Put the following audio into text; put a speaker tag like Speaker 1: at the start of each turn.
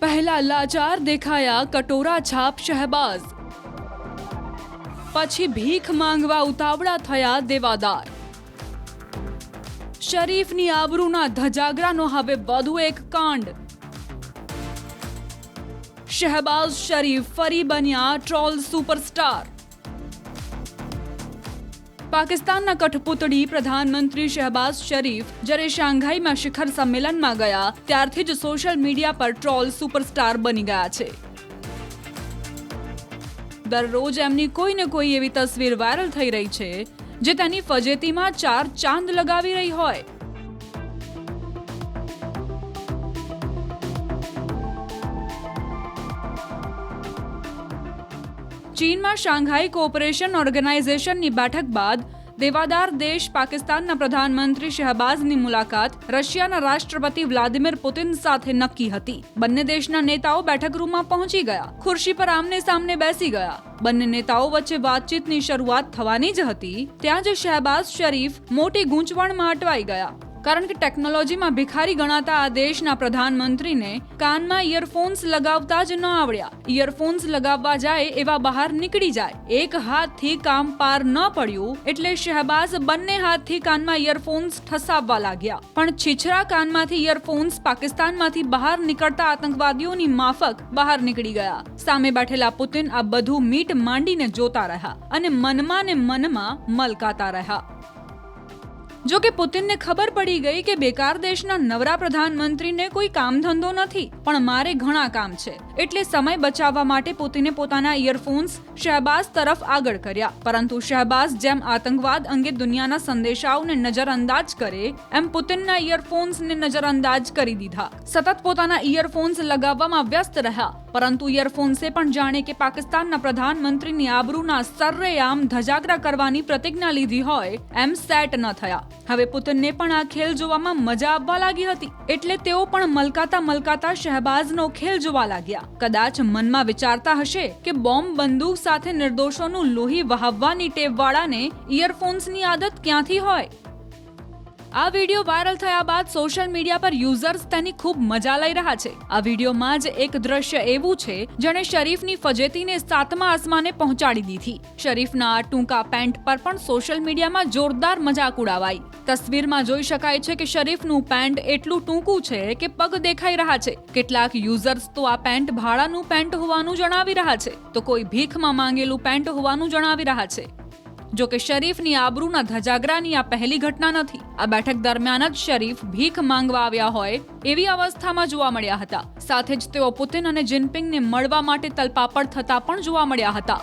Speaker 1: पहला लाचार देखाया कटोरा छाप शहबाज, પછી ભીખ માંગવા ઉતાવળા થયા દેવાદાર। શરીફની આબરૂના ધજાગરાનો હવે વધુ એક કાંડ। શહબાઝ શરીફ ફરી બન્યા ટ્રોલ સુપરસ્ટાર। પાકિસ્તાનના કઠપૂતળી પ્રધાનમંત્રી શહબાઝ શરીફ જ્યારે શાંઘાઈમાં શિખર સંમેલનમાં ગયા ત્યારથી જ સોશિયલ મીડિયા પર ટ્રોલ સુપરસ્ટાર બની ગયા છે। દરરોજ એમની કોઈ ને કોઈ એવી તસવીર વાયરલ થઈ રહી છે જે તેની ફજેતીમાં 4 ચાંદ લગાવી રહી હોય। ચીનમાં શાંઘાઈ કોઓપરેશન ઓર્ગેનાઇઝેશનની બેઠક બાદ દેવાદાર દેશ પાકિસ્તાનના પ્રધાનમંત્રી શહબાઝની મુલાકાત રશિયાના રાષ્ટ્રપતિ વ્લાદિમીર પુતિન સાથે નક્કી હતી। બંને દેશના નેતાઓ બેઠક રૂમમાં પહોંચી ગયા, ખુરશી પર આમને સામને બેસી ગયા। બંને નેતાઓ વચ્ચે વાતચીતની શરૂઆત થવાની જ હતી ત્યાં જ શહબાઝ શરીફ મોટી ગૂંચવણમાં અટવાઈ ગયા, કારણ કે ટેકનોલોજીમાં ભિખારી ગણાતા આ દેશના પ્રધાનમંત્રીને કાનમાં ઇયરફોન્સ લગાવતા જ ન આવડ્યા। ઇયરફોન્સ લગાવવા જાય એવા બહાર નીકળી જાય। એક હાથથી કામ પાર ન પડ્યું એટલે શહબાઝ બંને હાથથી કાનમાં ઇયરફોન્સ ઠસાવવા લાગ્યા, પણ છીછરા કાનમાંથી ઇયરફોન્સ પાકિસ્તાનમાંથી બહાર નીકળતા આતંકવાદીઓની માફક બહાર નીકળી ગયા। સામે બેઠેલા પુતિન આ બધું મીટ માંડીને જોતા રહ્યા અને મનમાં ને મનમાં મલકાતા રહ્યા। જો કે પુતિનને ખબર પડી ગઈ કે બેકાર દેશના નવરા પ્રધાનમંત્રીને કોઈ કામ ધંધો નથી, પણ મારે ઘણા કામ છે, એટલે સમય બચાવવા માટે પુતિને પોતાના ઇયરફોન્સ શહબાઝ તરફ આગળ કર્યા। પરંતુ શહબાઝ જેમ આતંકવાદ અંગે દુનિયાના સંદેશાઓને નજરઅંદાજ કરે એમ પુતિનના ઇયરફોન્સને નજરઅંદાજ કરી દીધા। સતત પોતાના ઇયરફોન્સ લગાવવામાં વ્યસ્ત રહ્યા, પરંતુ ઇયરફોન્સે પણ જાણે કે પાકિસ્તાનના પ્રધાનમંત્રીની આબરૂના સરેઆમ ધજાગરા કરવાની પ્રતિજ્ઞા લીધી હોય એમ સેટ ન થયા। હવે પુતિનને પણ આ ખેલ જોવામાં મજા આવવા લાગી હતી, એટલે તેઓ પણ મલકાતા મલકાતા શહબાઝનો ખેલ જોવા લાગ્યા। કદાચ મનમાં વિચારતા હશે કે બોમ્બ બંદૂક સાથે નિર્દોષોનું લોહી વહાવવાની ટેવવાળાને ઇયરફોન્સની આદત ક્યાંથી હોય। આ વિડીયો વાયરલ થયા બાદ સોશિયલ મીડિયા પર યુઝર્સ તેની ખૂબ મજા લઈ રહ્યા છે। આ વિડીયોમાં જ એક દ્રશ્ય એવું છે જેણે શરીફની ફજેતીને 7મા આસમાને પહોંચાડી દીધી। શરીફના આ ટૂંકા પેન્ટ પર પણ સોશિયલ મીડિયામાં જોરદાર મજાક ઉડાવાઈ। તસવીરમાં જોઈ શકાય છે કે શરીફનું પેન્ટ એટલું ટૂંકું છે કે પગ દેખાઈ રહ્યા છે। કેટલાક યુઝર્સ તો આ પેન્ટ ભાડાનું પેન્ટ હોવાનું જણાવી રહ્યા છે, તો કોઈ ભીખમાં માંગેલું પેન્ટ હોવાનું જણાવી રહ્યા છે। જો કે શરીફની આબરૂના ધજાગરાની આ પહેલી ઘટના નથી। આ બેઠક દરમિયાન જ શરીફ ભીખ માંગવા આવ્યા હોય એવી અવસ્થામાં જોવા મળ્યા હતા। સાથે જ તેઓ પુતિન અને જિનપિંગને મળવા માટે તલપાપડ થતા પણ જોવા મળ્યા હતા।